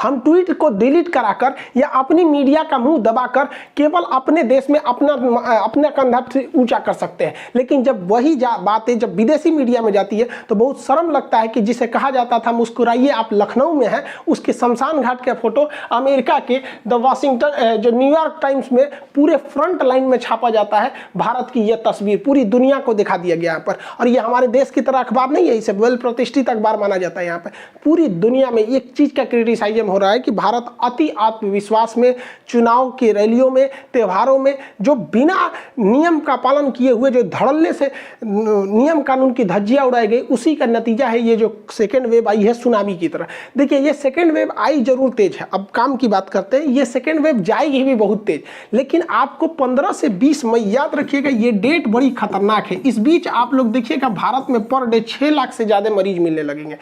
हम ट्वीट को डिलीट कराकर या अपनी मीडिया का मुंह दबाकर केवल अपने देश में अपना कंधा ऊंचा कर सकते हैं, लेकिन जब वही बातें जब विदेशी मीडिया में जाती है तो बहुत शर्म लगता है कि जिसे कहा जाता था मुस्कुराइए आप लखनऊ में हैं, उसके शमशान घाट का फोटो अमेरिका के द वाशिंगटन जो न्यूयॉर्क टाइम्स में पूरे फ्रंट लाइन में छापा जाता है। भारत की यह तस्वीर पूरी दुनिया को दिखा दिया गया यहाँ पर, और ये हमारे देश की तरह अखबार नहीं है, इसे वेल प्रतिष्ठित अखबार माना जाता है। यहाँ पर पूरी दुनिया में एक चीज का क्रिटिसाइजम हो रहा है कि भारत अति आत्मविश्वास में चुनाव की रैलियों में त्योहारों में जो बिना नियम का पालन किए हुए जो धड़ल्ले से नियम कानून की धज्जियां उड़ाई गई, उसी का नतीजा है ये जो सेकेंड वेव आई है सुनामी की तरह। देखिए ये सेकेंड वेव आई जरूर तेज है, अब काम की बात करते हैं, ये सेकेंड वेव जाएगी भी बहुत तेज, लेकिन आपको 15 से 20 मई याद रखिएगा, ये डेट बड़ी खतरनाक है। इस बीच आप लोग देखिएगा भारत में पर डे 6 लाख से ज्यादा मरीज मिलने लगेंगे,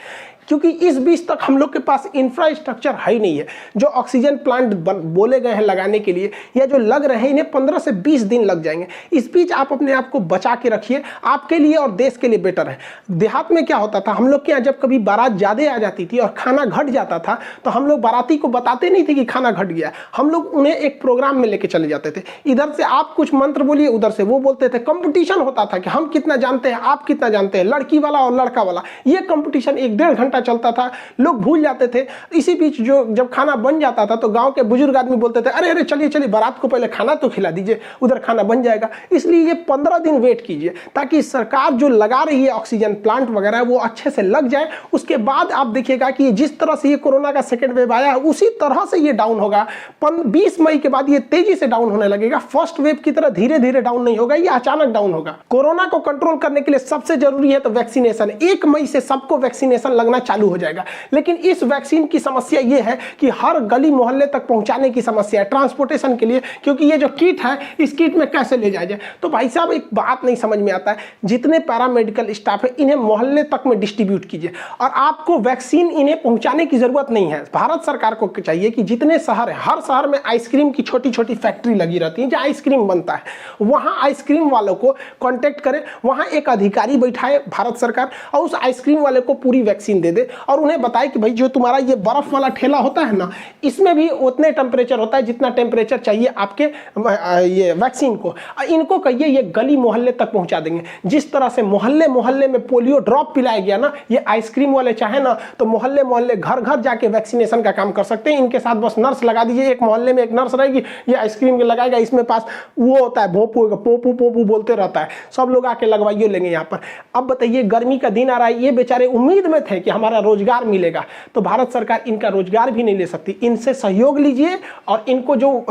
क्योंकि इस बीच तक हम लोग के पास इंफ्रास्ट्रक्चर है ही नहीं है। जो ऑक्सीजन प्लांट बोले गए हैं लगाने के लिए या जो लग रहे हैं, इन्हें 15 से 20 दिन लग जाएंगे। इस बीच आप अपने आप को बचा के रखिए, आपके लिए और देश के लिए बेटर है। देहात में क्या होता था, हम लोग के यहाँ जब कभी बारात ज़्यादा आ जाती थी और खाना घट जाता था तो हम लोग बाराती को बताते नहीं थे कि खाना घट गया, हम लोग उन्हें एक प्रोग्राम में लेके चले जाते थे। इधर से आप कुछ मंत्र बोलिए, उधर से वो बोलते थे, कंपटीशन होता था कि हम कितना जानते हैं, आप कितना जानते हैं, लड़की वाला और लड़का वाला। ये कंपटीशन 1-1.5 घंटा चलता था, लोग भूल जाते थे। इसी बीच जो जब खाना बन जाता था तो गांव के बुजुर्ग आदमी बोलते थे, अरे अरे चलिए चलिए बारात को पहले खाना तो खिला दीजिए, उधर खाना बन जाएगा। इसलिए ये 15 दिन वेट कीजिए ताकि सरकार जो लगा रही है ऑक्सीजन प्लांट वगैरह वो अच्छे से लग जाए। उसके बाद आप देखिएगा कि जिस तरह से ये कोरोना का सेकेंड वेव आया है उसी तरह से ये डाउन होगा। 20 मई के बाद ये तेजी से डाउन होने लगेगा, फर्स्ट वेव की तरह धीरे धीरे डाउन नहीं होगा, ये अचानक डाउन होगा। कोरोना को कंट्रोल करने के लिए सबसे जरूरी है तो वैक्सीनेशन। 1 मई से सबको वैक्सीनेशन लगना चालू हो जाएगा, लेकिन इस वैक्सीन की समस्या यह है कि हर गली मोहल्ले तक पहुंचाने की समस्या है, ट्रांसपोर्टेशन के लिए, क्योंकि ये जो किट है इस किट में कैसे ले जाया जाए। तो भाई साहब एक बात नहीं समझ में आता है, जितने पैरामेडिकल स्टाफ है इन्हें मोहल्ले तक में डिस्ट्रीब्यूट कीजिए, और आपको वैक्सीन इन्हें पहुंचाने की जरूरत नहीं है। भारत सरकार को चाहिए कि जितने शहर है, हर शहर में आइसक्रीम की छोटी छोटी फैक्ट्री लगी रहती है जहां आइसक्रीम बनता है, वहां आइसक्रीम वालों को कॉन्टेक्ट करें, वहां एक अधिकारी बैठाए भारत सरकार और उस आइसक्रीम वाले को पूरी वैक्सीन दे दे और उन्हें बताए कि भाई जो तुम्हारा ये बर्फ वाला ठेला होता है ना, इसमें भी उतने टेम्परेचर होता है जितना टेम्परेचर चाहिए आपके ये वैक्सीन को। इनको कहिए ये गली मोहल्ले तक पहुंचा देंगे। जिस तरह से मोहल्ले मोहल्ले में पोलियो ड्रॉप पिलाया गया ना, ये आइसक्रीम वाले चाहे ना तो मोहल्ले मोहल्ले घर घर जाके वैक्सीनेशन का काम कर सकते हैं। इनके साथ बस नर्स लगा दीजिए, एक मोहल्ले में एक नर्स रहेगी, ये आइसक्रीम के लगाएगा, इसमें पास वो होता है भोपू पोपू पोपू बोलते रहता है, सब लोग आके लगवाइए लेंगे यहाँ पर। अब बताइए गर्मी का दिन आ रहा है, ये बेचारे उम्मीद में थे कि हमारा रोजगार मिलेगा, तो भारत सरकार इनका रोजगार भी नहीं ले सकती। इनसे सहयोग लीजिए और इनको जो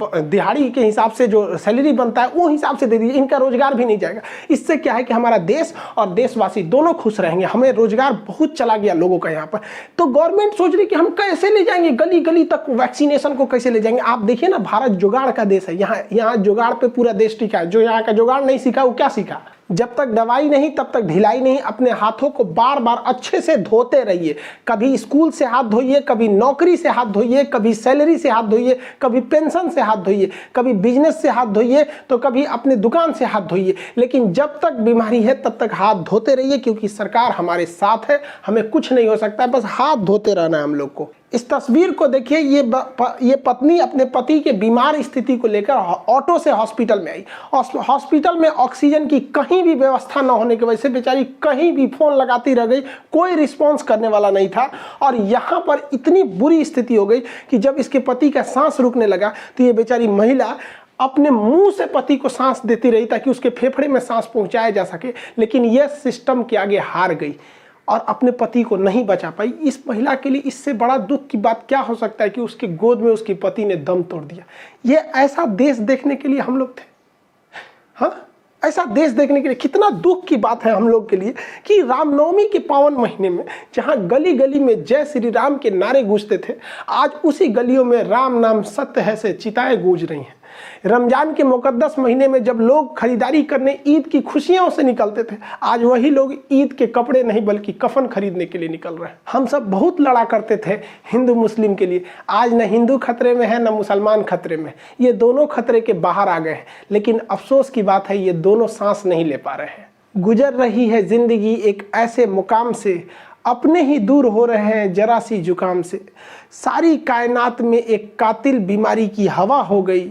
दिहाड़ी के हिसाब से जो सैलरी बनता है वो हिसाब से दे दीजिए, इनका रोजगार भी नहीं जाएगा। इससे क्या है कि हमारा देश और देशवासी दोनों खुश रहेंगे। हमें रोजगार बहुत चला गया लोगों का यहाँ पर, तो गवर्नमेंट सोच रही कि हम कैसे ले जाएंगे गली गली तक वैक्सीनेशन को, कैसे ले जाएंगे। आप देखिए ना, भारत जुगाड़ का देश है, यहाँ जुगाड़ पे पूरा देश टिका है। जो यहाँ का जुगाड़ नहीं सीखा वो क्या सीखा। जब तक दवाई नहीं तब तक ढिलाई नहीं। अपने हाथों को बार बार अच्छे से धोते रहिए। कभी स्कूल से हाथ धोइए, कभी नौकरी से हाथ धोइए, कभी सैलरी से हाथ धोइए, कभी पेंशन से हाथ धोइए, कभी बिजनेस से हाथ धोइए, तो कभी अपने दुकान से हाथ धोइए। लेकिन जब तक बीमारी है तब तक हाथ धोते रहिए, क्योंकि सरकार हमारे साथ है, हमें कुछ नहीं हो सकता है, बस हाथ धोते रहना है हम लोग को। इस तस्वीर को देखिए, ये पत्नी अपने पति के बीमार स्थिति को लेकर ऑटो से हॉस्पिटल में आई। हॉस्पिटल में ऑक्सीजन की कहीं भी व्यवस्था न होने की वजह से बेचारी कहीं भी फोन लगाती रह गई, कोई रिस्पांस करने वाला नहीं था। और यहाँ पर इतनी बुरी स्थिति हो गई कि जब इसके पति का सांस रुकने लगा तो ये बेचारी महिला अपने मुंह से पति को सांस देती रही ताकि उसके फेफड़े में सांस पहुंचाया जा सके, लेकिन यह सिस्टम के आगे हार गई और अपने पति को नहीं बचा पाई। इस महिला के लिए इससे बड़ा दुख की बात क्या हो सकता है कि उसके गोद में उसके पति ने दम तोड़ दिया। ये ऐसा देश देखने के लिए हम लोग थे, हाँ, ऐसा देश देखने के लिए। कितना दुख की बात है हम लोग के लिए कि रामनवमी के पावन महीने में जहां गली गली में जय श्री राम के नारे गूंजते थे, आज उसी गलियों में राम नाम सत्य है से चिताएं गूंज रही हैं। रमजान के मुकद्दस महीने में जब लोग खरीदारी करने ईद की खुशियों से निकलते थे, आज वही लोग ईद के कपड़े नहीं बल्कि कफन खरीदने के लिए निकल रहे हैं। हम सब बहुत लड़ा करते थे हिंदू मुस्लिम के लिए, आज न हिंदू खतरे में है न मुसलमान खतरे में, ये दोनों खतरे के बाहर आ गए हैं। लेकिन अफसोस की बात है ये दोनों सांस नहीं ले पा रहे हैं। गुजर रही है जिंदगी एक ऐसे मुकाम से, अपने ही दूर हो रहे हैं जरा सी जुकाम से। सारी कायनात में एक कातिल बीमारी की हवा हो गई।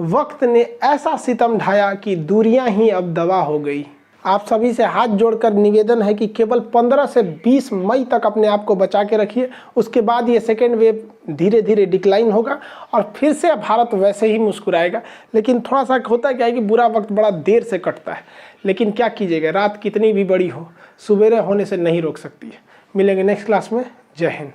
वक्त ने ऐसा सितम ढाया कि दूरियां ही अब दवा हो गई। आप सभी से हाथ जोड़कर निवेदन है कि केवल 15 से 20 मई तक अपने आप को बचा के रखिए। उसके बाद ये सेकेंड वेव धीरे धीरे डिक्लाइन होगा और फिर से भारत वैसे ही मुस्कुराएगा। लेकिन थोड़ा सा होता क्या है कि बुरा वक्त बड़ा देर से कटता है, लेकिन क्या कीजिएगा, रात कितनी भी बड़ी हो, सुबेरे होने से नहीं रोक सकती है। मिलेंगे नेक्स्ट क्लास में। जय हिंद।